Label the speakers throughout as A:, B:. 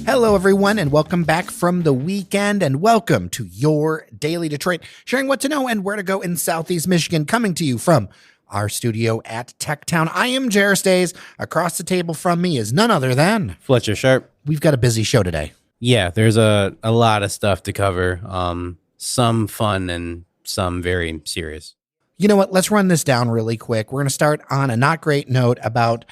A: Hello, everyone, and welcome back from the weekend, and welcome to your Daily Detroit, sharing what to know and where to go in Southeast Michigan, coming to you from our studio at Techtown. I am Jairus Days. Across the table from me is none other than
B: Fletcher Sharpe.
A: We've got a busy show today.
B: Yeah, there's a lot of stuff to cover, some fun and some very serious.
A: You know what? Let's run this down really quick. We're going to start on a not great note about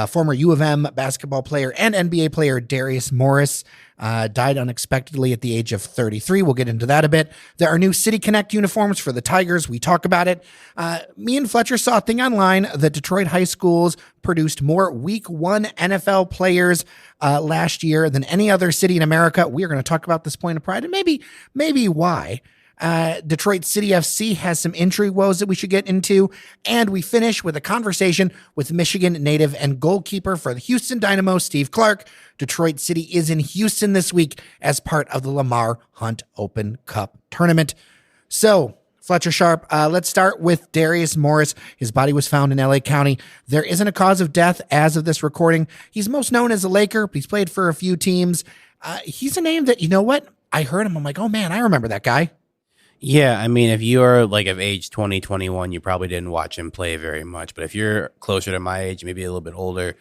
A: former U of M basketball player and NBA player Darius Morris. Died unexpectedly at the age of 33. We'll get into that a bit. There are new City Connect uniforms for the Tigers. We talk about it. Me and Fletcher saw a thing online that Detroit high schools produced more Week 1 NFL players last year than any other city in America. We are going to talk about this point of pride and maybe why. Detroit City FC has some injury woes that we should get into, and we finish with a conversation with Michigan native and goalkeeper for the Houston Dynamo, Steve Clark. Detroit City is in Houston this week as part of the Lamar Hunt Open Cup tournament. So, Fletcher Sharpe, let's start with Darius Morris. His body was found in LA County. There isn't a cause of death as of this recording. He's most known as a Laker. He's played for a few teams. He's a name that, you know what? I heard him. I'm like, oh man, I remember that guy.
B: Yeah, I mean, if you're like of age 20, 21, you probably didn't watch him play very much. But if you're closer to my age, maybe a little bit older,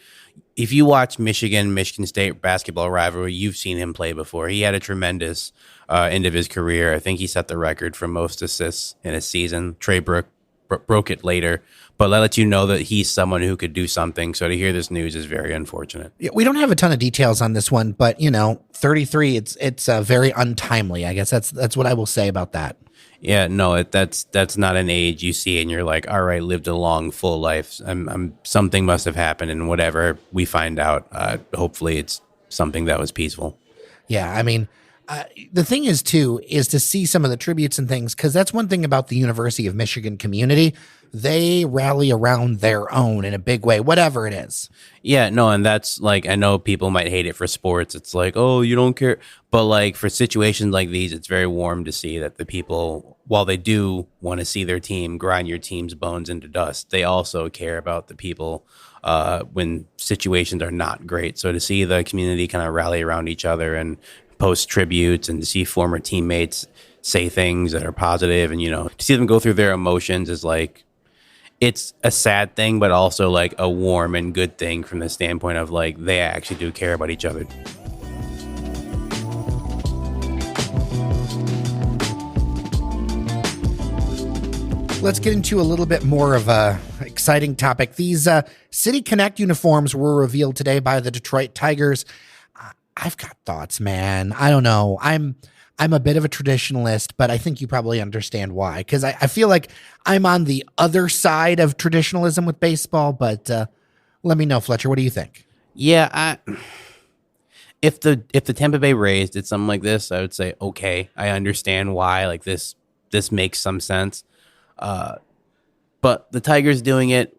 B: if you watch Michigan State basketball rivalry, you've seen him play before. He had a tremendous end of his career. I think he set the record for most assists in a season. Trey broke it later, but that lets you know that he's someone who could do something. So to hear this news is very unfortunate.
A: Yeah, we don't have a ton of details on this one, but 33, it's very untimely. I guess that's what I will say about that.
B: Yeah, no, that's not an age you see and you're like, all right, lived a long, full life. Something must have happened, and whatever we find out, hopefully it's something that was peaceful.
A: Yeah, I mean, the thing is to see some of the tributes and things, because that's one thing about the University of Michigan community. They rally around their own in a big way, whatever it is.
B: Yeah, no, and that's like, I know people might hate it for sports. It's like, oh, you don't care. But like for situations like these, it's very warm to see that the people, while they do want to see their team grind your team's bones into dust, they also care about the people when situations are not great. So to see the community kind of rally around each other and post tributes, and to see former teammates say things that are positive, and to see them go through their emotions is like, it's a sad thing, but also like a warm and good thing from the standpoint of like they actually do care about each other.
A: Let's get into a little bit more of a exciting topic. These City Connect uniforms were revealed today by the Detroit Tigers. I've got thoughts, man. I don't know. I'm a bit of a traditionalist, but I think you probably understand why. Because I feel like I'm on the other side of traditionalism with baseball. But let me know, Fletcher. What do you think?
B: Yeah, if the Tampa Bay Rays did something like this, I would say, okay, I understand why. Like this makes some sense. But the Tigers doing it.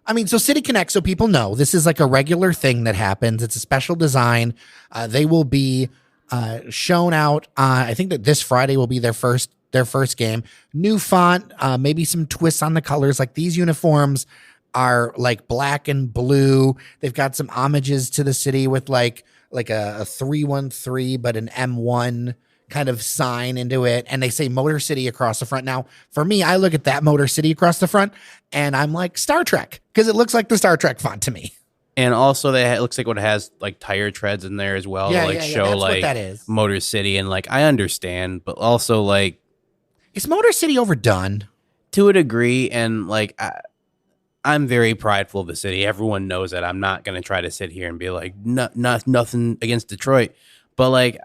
A: I mean, so City Connect, so people know, this is like a regular thing that happens. It's a special design. They will be shown out. I think that this Friday will be their first game. New font, maybe some twists on the colors. Like these uniforms are like black and blue. They've got some homages to the city with like a 313, but an M1 kind of sign into it, and they say Motor City across the front. Now, for me, I look at that Motor City across the front, and I'm like Star Trek, because it looks like the Star Trek font to me.
B: And also, it looks like it has like tire treads in there as well,
A: yeah,
B: to
A: yeah,
B: show
A: that's
B: like
A: what that is.
B: Motor City, and like I understand, but also like,
A: is Motor City overdone?
B: To a degree, and like I'm very prideful of the city. Everyone knows that. I'm not going to try to sit here and be like nothing against Detroit, but like,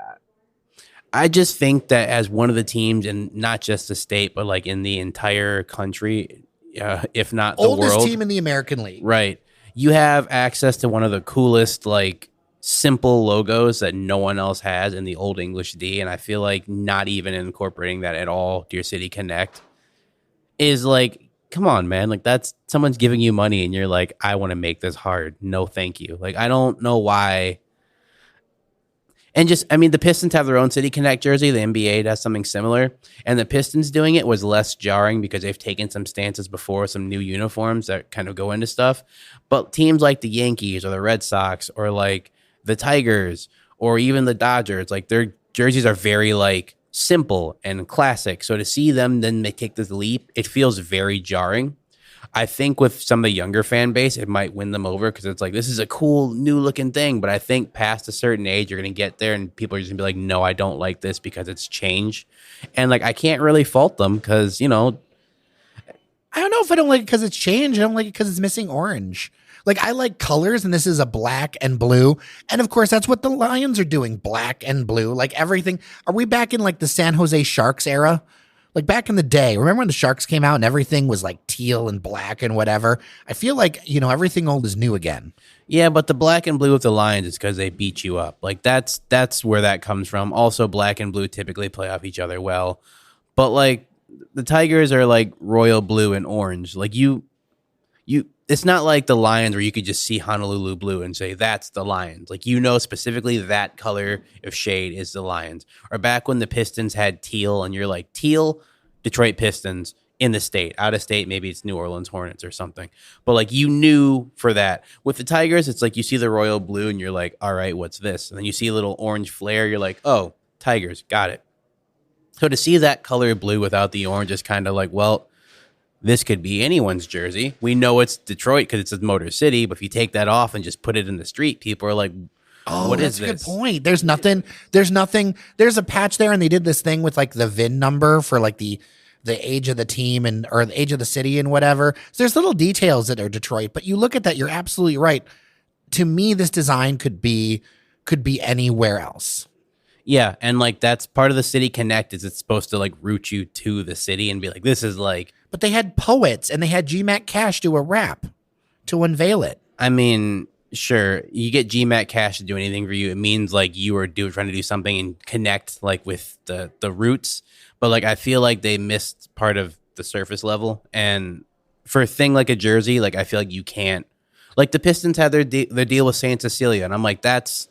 B: I just think that as one of the teams, and not just the state, but like in the entire country, if not the world.
A: Oldest team in the American League.
B: Right. You have access to one of the coolest, like, simple logos that no one else has in the Old English D, and I feel like not even incorporating that at all to your City Connect is like, come on, man. Like, that's someone's giving you money, and you're like, I want to make this hard. No, thank you. Like, I don't know why. And just, I mean, the Pistons have their own City Connect jersey. The NBA does something similar. And the Pistons doing it was less jarring because they've taken some stances before, some new uniforms that kind of go into stuff. But teams like the Yankees or the Red Sox or like the Tigers or even the Dodgers, like their jerseys are very like simple and classic. So to see them then they take this leap, it feels very jarring. I think with some of the younger fan base, it might win them over because it's like, this is a cool new looking thing. But I think past a certain age, you're going to get there and people are just going to be like, no, I don't like this because it's change. And like, I can't really fault them because, you know.
A: I don't know if I don't like it because it's change. I don't like it because it's missing orange. Like, I like colors, and this is a black and blue. And of course, that's what the Lions are doing, black and blue. Like everything. Are we back in like the San Jose Sharks era? Like back in the day, remember when the Sharks came out and everything was like teal and black and whatever? I feel like, you know, everything old is new again.
B: Yeah, but the black and blue of the Lions is because they beat you up. Like that's where that comes from. Also, black and blue typically play off each other well. But like the Tigers are like royal blue and orange. Like you it's not like the Lions where you could just see Honolulu blue and say that's the Lions. Like, you know, specifically that color of shade is the Lions. Or back when the Pistons had teal and you're like, teal, Detroit Pistons in the state. Out of state, maybe it's New Orleans Hornets or something. But like, you knew for that. With the Tigers, it's like you see the royal blue and you're like, all right, what's this? And then you see a little orange flare. You're like, oh, Tigers, got it. So to see that color blue without the orange is kind of like, well, this could be anyone's jersey. We know it's Detroit because it's a Motor City, but if you take that off and just put it in the street, people are like,
A: oh,
B: what
A: is
B: this?
A: That's a good point. There's nothing. There's a patch there, and they did this thing with like the VIN number for like the age of the team and or the age of the city and whatever. So there's little details that are Detroit, but you look at that, you're absolutely right. To me, this design could be anywhere else.
B: Yeah, and like that's part of the City Connect is it's supposed to like root you to the city and be like, this is like.
A: But they had poets and they had GMAC Cash do a rap to unveil it.
B: I mean, sure, you get GMAC Cash to do anything for you. It means like you are trying to do something and connect like with the roots. But like I feel like they missed part of the surface level. And for a thing like a jersey, like I feel like you can't. Like the Pistons had their deal with Saint Cecilia, and I'm like, that's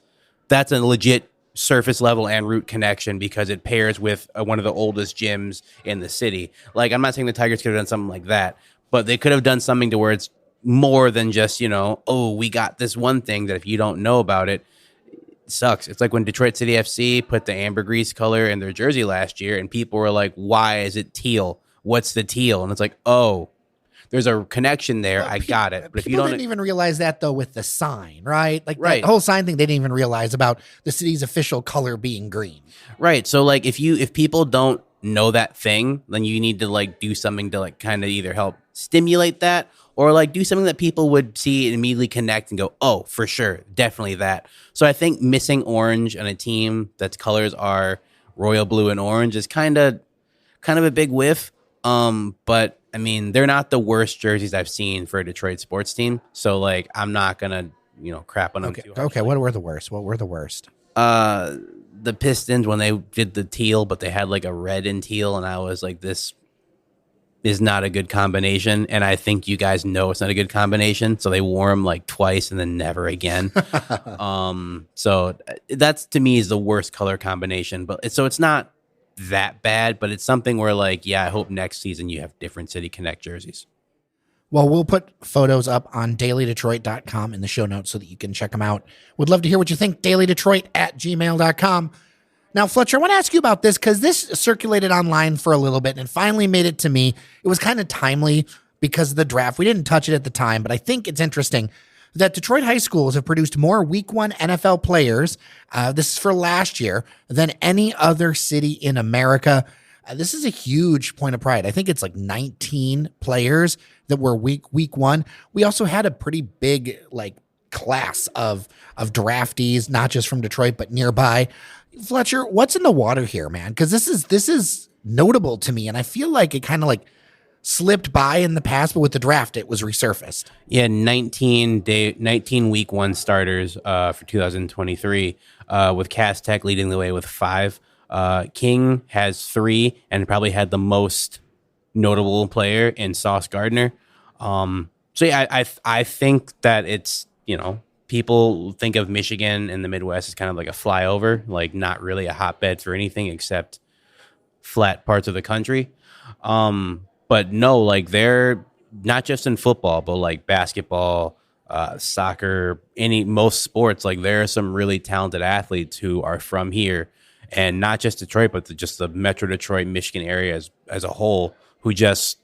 B: a legit surface level and root connection because it pairs with one of the oldest gyms in the city. Like, I'm not saying the Tigers could have done something like that, but they could have done something to where it's more than just, you know, oh, we got this one thing that if you don't know about it, it sucks. It's like when Detroit City FC put the ambergris color in their jersey last year and people were like, why is it teal? What's the teal? And it's like, oh, there's a connection there. I got it. But if you don't,
A: didn't even realize that though with the sign, right? Like
B: right.
A: That whole sign thing, they didn't even realize about the city's official color being green.
B: Right. So like if people don't know that thing, then you need to like do something to like kind of either help stimulate that or like do something that people would see and immediately connect and go, oh, for sure, definitely that. So I think missing orange on a team that's colors are royal blue and orange is kind of a big whiff. But I mean, they're not the worst jerseys I've seen for a Detroit sports team. So, like, I'm not going to, you know, crap on them too hard.
A: Okay, what were the worst?
B: The Pistons, when they did the teal, but they had, like, a red and teal, and I was like, this is not a good combination. And I think you guys know it's not a good combination. So they wore them, like, twice and then never again. So that's, to me, is the worst color combination. But so it's not that bad, but it's something where like, yeah, I hope next season you have different City Connect jerseys.
A: Well, we'll put photos up on dailydetroit.com in the show notes so that you can check them out. Would love to hear what you think. dailydetroit@gmail.com. Now, Fletcher, I want to ask you about this because this circulated online for a little bit and it finally made it to me. It was kind of timely because of the draft. We didn't touch it at the time, but I think it's interesting that Detroit high schools have produced more Week 1 NFL players, this is for last year, than any other city in America. This is a huge point of pride. I think it's like 19 players that were week 1. We also had a pretty big like class of draftees, not just from Detroit, but nearby. Fletcher, what's in the water here, man? Because this is notable to me, and I feel like it kind of like slipped by in the past, but with the draft, it was resurfaced.
B: Yeah, 19 week 1 starters for 2023, with Cass Tech leading the way with 5. King has 3 and probably had the most notable player in Sauce Gardner. So yeah, I think that it's, you know, people think of Michigan and the Midwest as kind of like a flyover, like not really a hotbed for anything except flat parts of the country. But no, like they're not just in football, but like basketball, soccer, most sports. Like there are some really talented athletes who are from here, and not just Detroit, but just the Metro Detroit, Michigan area as a whole, who just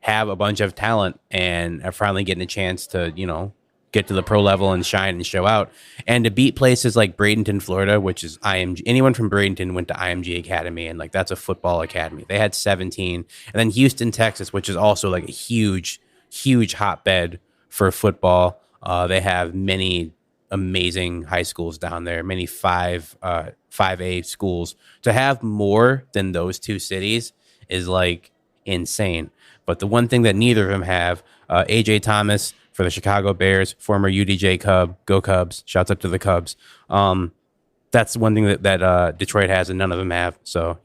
B: have a bunch of talent and are finally getting a chance to, get to the pro level and shine and show out. And to beat places like Bradenton, Florida, which is IMG. Anyone from Bradenton went to IMG Academy, and like that's a football academy. They had 17. And then Houston, Texas, which is also like a huge, huge hotbed for football. They have many amazing high schools down there, many 5A schools. To have more than those two cities is like insane. But the one thing that neither of them have, AJ Thomas for the Chicago Bears, former UDJ Cub, go Cubs, shouts out to the Cubs. That's one thing that Detroit has and none of them have. So,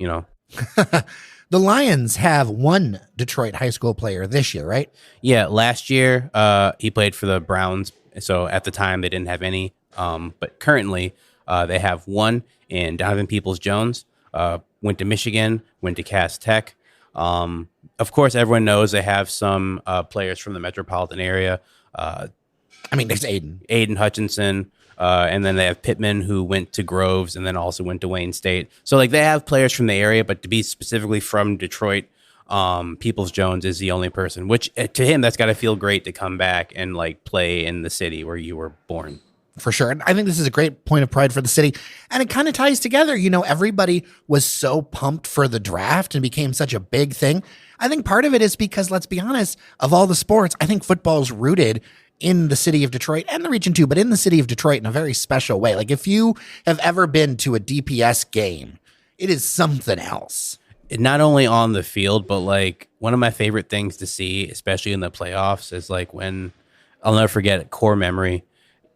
A: The Lions have one Detroit high school player this year, right?
B: Yeah, last year he played for the Browns. So at the time they didn't have any. But currently they have one in Donovan Peoples-Jones. Went to Michigan, went to Cass Tech. Of course, everyone knows they have some players from the metropolitan area.
A: There's
B: Aiden Hutchinson. And then they have Pittman, who went to Groves and then also went to Wayne State. So like they have players from the area, but to be specifically from Detroit, Peoples-Jones is the only person, which to him, that's got to feel great to come back and like play in the city where you were born.
A: For sure. And I think this is a great point of pride for the city. And it kind of ties together. Everybody was so pumped for the draft and became such a big thing. I think part of it is because, let's be honest, of all the sports, I think football's rooted in the city of Detroit and the region too, but in the city of Detroit in a very special way. Like if you have ever been to a DPS game, it is something else.
B: Not only on the field, but like one of my favorite things to see, especially in the playoffs, is like when I'll never forget a core memory.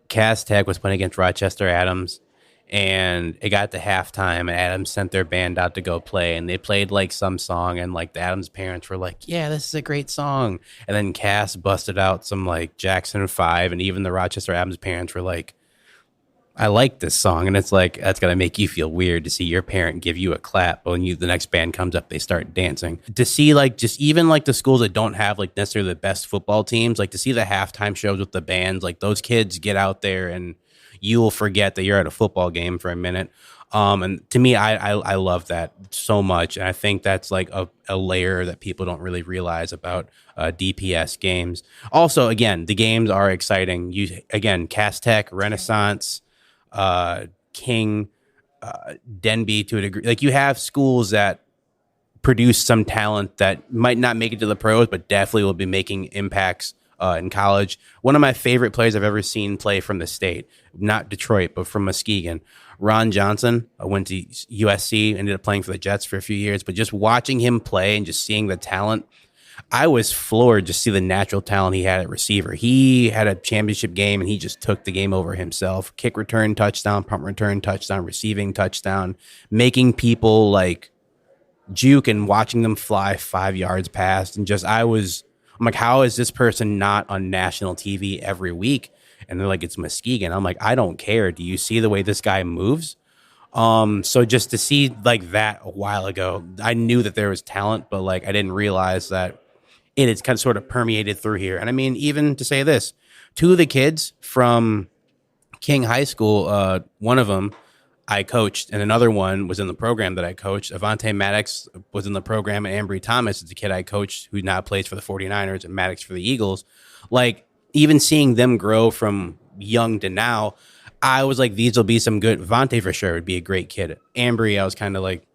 B: Cass Tech was playing against Rochester Adams, and it got to halftime, and Adams sent their band out to go play, and they played like some song, and like the Adams parents were like, yeah, this is a great song. And then Cass busted out some like Jackson 5, and even the Rochester Adams parents were like, I like this song. And it's like, that's gotta make you feel weird to see your parent give you a clap, but when the next band comes up, they start dancing. To see like just even like the schools that don't have like necessarily the best football teams, like to see the halftime shows with the bands, like those kids get out there and you will forget that you're at a football game for a minute. And to me, I love that so much. And I think that's like a layer that people don't really realize about DPS games. Also, again, the games are exciting. Cass Tech, Renaissance, King, Denby to a degree. Like you have schools that produce some talent that might not make it to the pros, but definitely will be making impacts in college. One of my favorite players I've ever seen play from the state, not Detroit, but from Muskegon, Ron Johnson. I went to USC, ended up playing for the Jets for a few years, but just watching him play and just seeing the talent, I was floored to see the natural talent he had at receiver. He had a championship game and he just took the game over himself. Kick return touchdown, punt return touchdown, receiving touchdown, making people like juke and watching them fly 5 yards past. And I'm like, how is this person not on national TV every week? And they're like, it's Muskegon. I'm like, I don't care. Do you see the way this guy moves? So just to see like that a while ago, I knew that there was talent, but like I didn't realize that it is kind of sort of permeated through here. And I mean, even to say this, two of the kids from King High School, one of them I coached, and another one was in the program that I coached. Avante Maddox was in the program, and Ambry Thomas is the kid I coached who now plays for the 49ers and Maddox for the Eagles. Like, even seeing them grow from young to now, I was like, these will be some good. Avante for sure would be a great kid. Ambry, I was kind of like,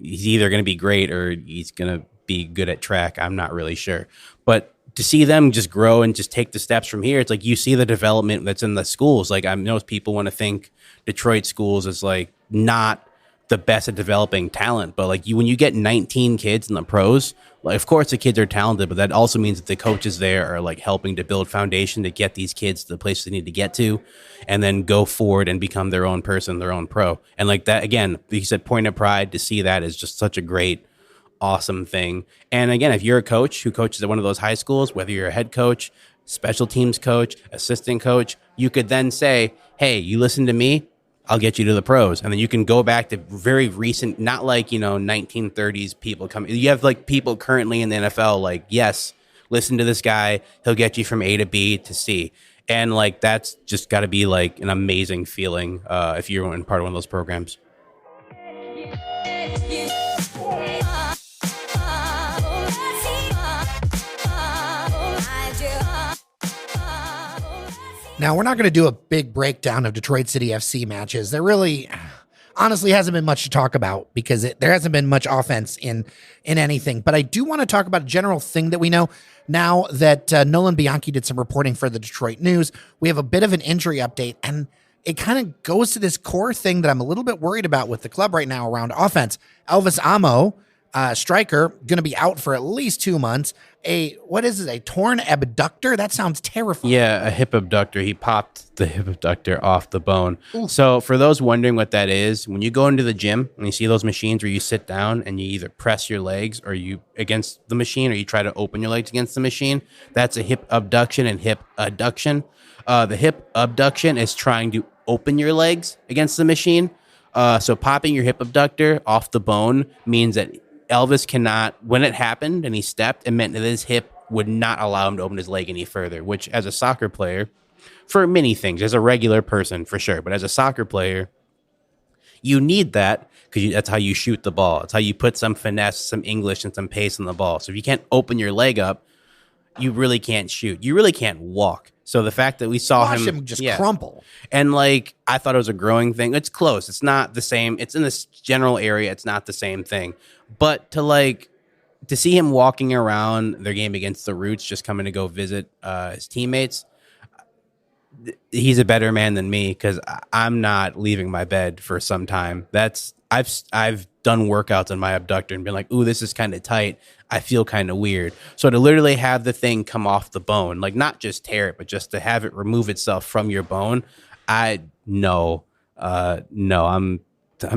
B: he's either going to be great or he's going to be good at track. I'm not really sure. But to see them just grow and just take the steps from here, it's like you see the development that's in the schools. Like, I know people want to think Detroit schools is like not the best at developing talent, but like when you get 19 kids in the pros, like of course the kids are talented, but that also means that the coaches there are like helping to build foundation to get these kids to the place they need to get to, and then go forward and become their own person, their own pro. And like that, again, you said point of pride, to see that is just such a great, awesome thing. And again, if you're a coach who coaches at one of those high schools, whether you're a head coach, special teams coach, assistant coach. You could then say, hey, you listen to me, I'll get you to the pros. And then you can go back to very recent, not like, 1930s people come. You have like people currently in the NFL, like, yes, listen to this guy. He'll get you from A to B to C. And like, that's just got to be like an amazing feeling if you're in part of one of those programs.
A: Now, we're not going to do a big breakdown of Detroit City FC matches. There really, honestly, hasn't been much to talk about because there hasn't been much offense in anything. But I do want to talk about a general thing that we know now that Nolan Bianchi did some reporting for the Detroit News. We have a bit of an injury update, and it kind of goes to this core thing that I'm a little bit worried about with the club right now around offense. Elvis Amoh, striker, going to be out for at least 2 months. A torn abductor? That sounds terrifying.
B: Yeah, a hip abductor. He popped the hip abductor off the bone.
A: Ooh.
B: So for those wondering what that is, when you go into the gym and you see those machines where you sit down and you either press your legs or you against the machine or you try to open your legs against the machine, that's a hip abduction and hip adduction. The hip abduction is trying to open your legs against the machine. So popping your hip abductor off the bone means that Elvis cannot, when it happened and he stepped, it meant that his hip would not allow him to open his leg any further, which as a soccer player, for many things, as a regular person for sure, but as a soccer player, you need that because that's how you shoot the ball. It's how you put some finesse, some English, and some pace on the ball. So if you can't open your leg up, you really can't shoot. You really can't walk. So the fact that we saw
A: him just crumple.
B: And like, I thought it was a growing thing. It's close. It's not the same. It's in this general area. It's not the same thing. But to see him walking around their game against the Roots, just coming to go visit his teammates, he's a better man than me because I'm not leaving my bed for some time. I've done workouts on my abductor and been like, ooh, this is kind of tight. I feel kind of weird. So to literally have the thing come off the bone, like not just tear it, but just to have it remove itself from your bone, I'm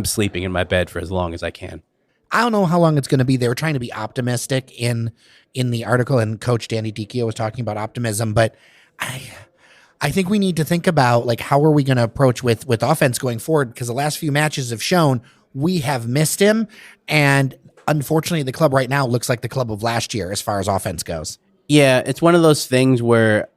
B: sleeping in my bed for as long as I can.
A: I don't know how long it's going to be. They were trying to be optimistic in the article, and Coach Danny Dicchio was talking about optimism, but I think we need to think about like how are we going to approach with offense going forward, because the last few matches have shown we have missed him, and unfortunately the club right now looks like the club of last year as far as offense goes.
B: Yeah, it's one of those things where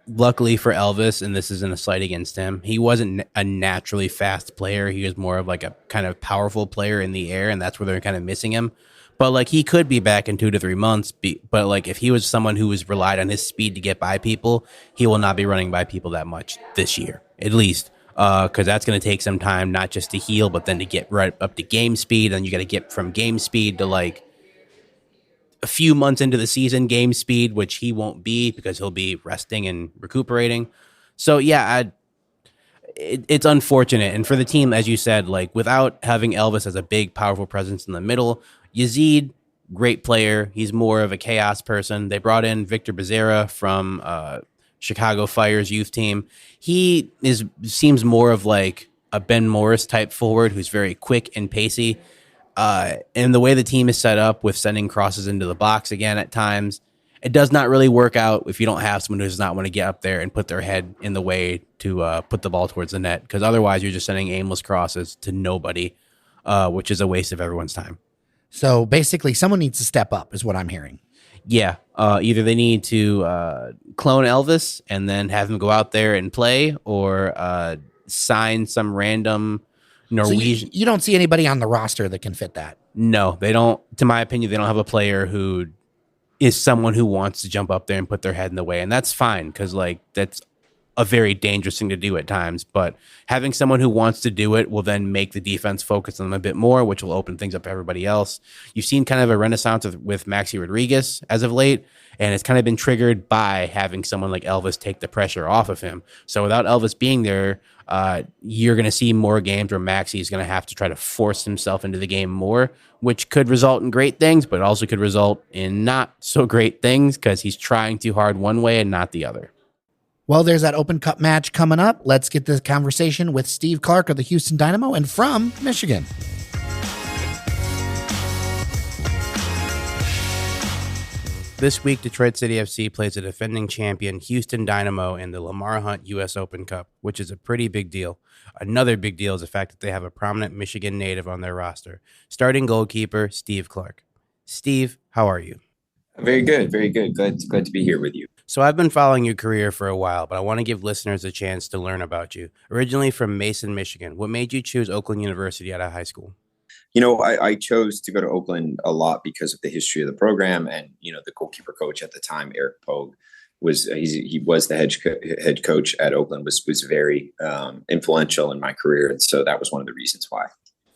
B: luckily for Elvis, and this isn't a slight against him, he wasn't a naturally fast player. He was more of like a kind of powerful player in the air, and that's where they're kind of missing him. But like he could be back in 2 to 3 months. But like if he was someone who was relied on his speed to get by people, he will not be running by people that much this year, at least. Because that's going to take some time, not just to heal, but then to get right up to game speed. And you got to get from game speed to like a few months into the season game speed, which he won't be because he'll be resting and recuperating. So yeah, it's unfortunate. And for the team, as you said, like without having Elvis as a big, powerful presence in the middle, Yazid, great player. He's more of a chaos person. They brought in Victor Becerra from Chicago Fire's youth team. He seems more of like a Ben Morris type forward who's very quick and pacey. And the way the team is set up with sending crosses into the box again at times, it does not really work out if you don't have someone who does not want to get up there and put their head in the way to put the ball towards the net, because otherwise you're just sending aimless crosses to nobody, which is a waste of everyone's time.
A: So basically someone needs to step up is what I'm hearing.
B: Yeah. Either they need to clone Elvis and then have him go out there and play, or sign some random Norwegian.
A: So you don't see anybody on the roster that can fit that.
B: No, they don't. To my opinion, they don't have a player who is someone who wants to jump up there and put their head in the way. And that's fine, because like that's a very dangerous thing to do at times. But having someone who wants to do it will then make the defense focus on them a bit more, which will open things up for everybody else. You've seen kind of a renaissance with Maxi Rodriguez as of late, and it's kind of been triggered by having someone like Elvis take the pressure off of him. So without Elvis being there, you're going to see more games where Maxi is going to have to try to force himself into the game more, which could result in great things, but also could result in not so great things because he's trying too hard one way and not the other.
A: Well, there's that Open Cup match coming up. Let's get this conversation with Steve Clark of the Houston Dynamo and from Michigan.
B: This week, Detroit City FC plays the defending champion Houston Dynamo in the Lamar Hunt U.S. Open Cup, which is a pretty big deal. Another big deal is the fact that they have a prominent Michigan native on their roster, starting goalkeeper Steve Clark. Steve, how are you?
C: Very good, very good. Glad to be here with you.
B: So I've been following your career for a while, but I want to give listeners a chance to learn about you. Originally from Mason, Michigan, what made you choose Oakland University out of high school?
C: You know, I chose to go to Oakland a lot because of the history of the program, and the goalkeeper coach at the time, Eric Pogue, he was the head coach at Oakland, was very influential in my career, and so that was one of the reasons why.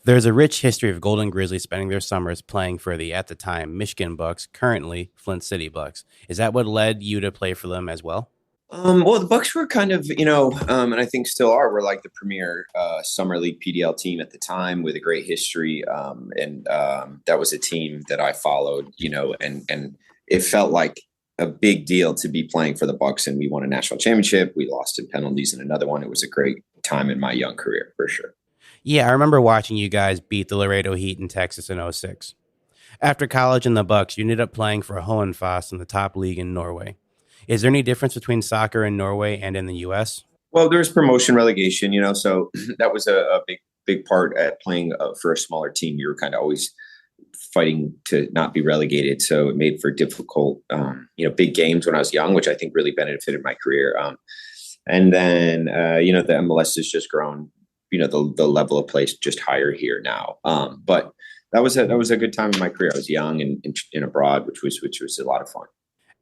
B: There's a rich history of Golden Grizzlies spending their summers playing for the, at the time, Michigan Bucks, currently Flint City Bucks. Is that what led you to play for them as well?
C: Well, the Bucks were kind of, and I think still are, we're like the premier summer league PDL team at the time with a great history. And that was a team that I followed, and it felt like a big deal to be playing for the Bucks, and we won a national championship. We lost in penalties in another one. It was a great time in my young career, for sure.
B: Yeah, I remember watching you guys beat the Laredo Heat in Texas in 2006. After college and the Bucks, you ended up playing for Hohenfoss in the top league in Norway. Is there any difference between soccer in Norway and in the U.S.?
C: Well, there's promotion relegation, so that was a big part at playing for a smaller team. You were kind of always fighting to not be relegated. So it made for difficult, big games when I was young, which I think really benefited my career. And then, the MLS has just grown. The level of play is just higher here now. But that was a good time in my career. I was young and abroad, which was a lot of fun.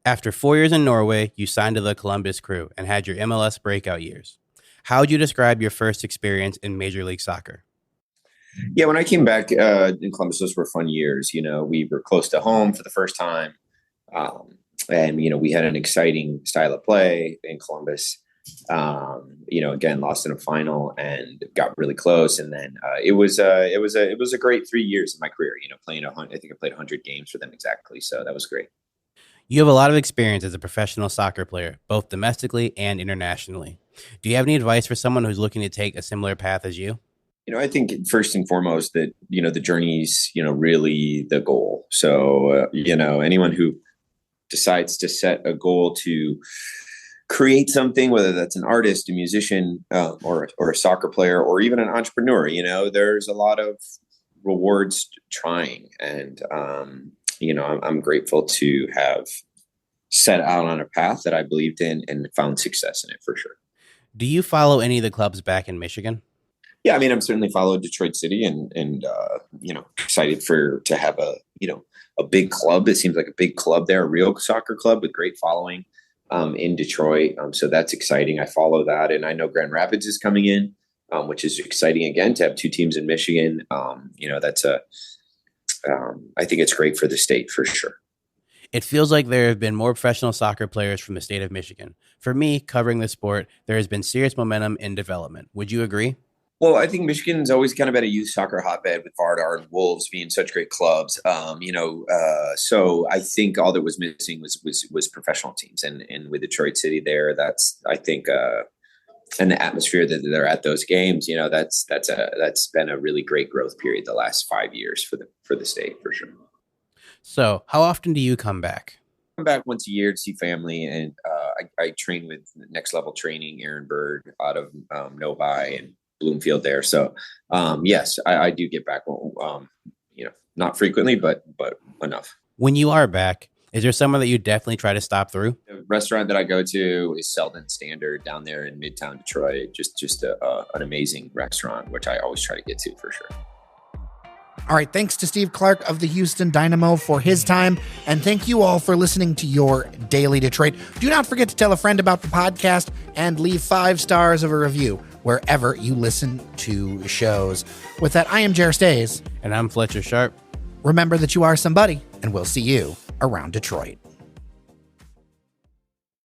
B: After 4 years in Norway, you signed to the Columbus Crew and had your MLS breakout years. How would you describe your first experience in Major League Soccer?
C: Yeah, when I came back in Columbus, those were fun years. We were close to home for the first time. And we had an exciting style of play in Columbus. Again, lost in a final and got really close. And then it was a great 3 years of my career, playing I think I played 100 games for them exactly. So that was great.
B: You have a lot of experience as a professional soccer player, both domestically and internationally. Do you have any advice for someone who's looking to take a similar path as you?
C: I think first and foremost that, the journey's, really the goal. So, anyone who decides to set a goal to create something, whether that's an artist, a musician, or a soccer player, or even an entrepreneur, there's a lot of rewards trying. And, I'm grateful to have set out on a path that I believed in and found success in it for sure.
B: Do you follow any of the clubs back in Michigan?
C: Yeah, I mean, I'm certainly followed Detroit City and excited to have a big club. It seems like a big club there, a real soccer club with great following in Detroit. So that's exciting. I follow that. And I know Grand Rapids is coming in, which is exciting again to have two teams in Michigan. I think it's great for the state for sure.
B: It feels like there have been more professional soccer players from the state of Michigan. For me, covering the sport, there has been serious momentum in development. Would you agree?
C: Well, I think Michigan's always kind of been a youth soccer hotbed with Vardar and Wolves being such great clubs. So I think all that was missing was professional teams, and with Detroit City there, that's I think and the atmosphere that they're at those games, that's been a really great growth period the last 5 years for the state for sure.
B: So how often do you come back?
C: I come back once a year to see family, and I train with Next Level Training, Aaron Berg out of Novi and Bloomfield there. So yes, I do get back, not frequently, but enough. When
B: you are back, is there someone that you definitely try to stop through?
C: The restaurant that I go to is Selden Standard down there in Midtown Detroit. Just an amazing restaurant, which I always try to get to for sure.
A: All right, thanks to Steve Clark of the Houston Dynamo for his time, and thank you all for listening to your Daily Detroit. Do not forget to tell a friend about the podcast and leave 5 stars of a review wherever you listen to shows. With that, I am Jer Stays.
B: And I'm Fletcher Sharpe.
A: Remember that you are somebody, and we'll see you around Detroit.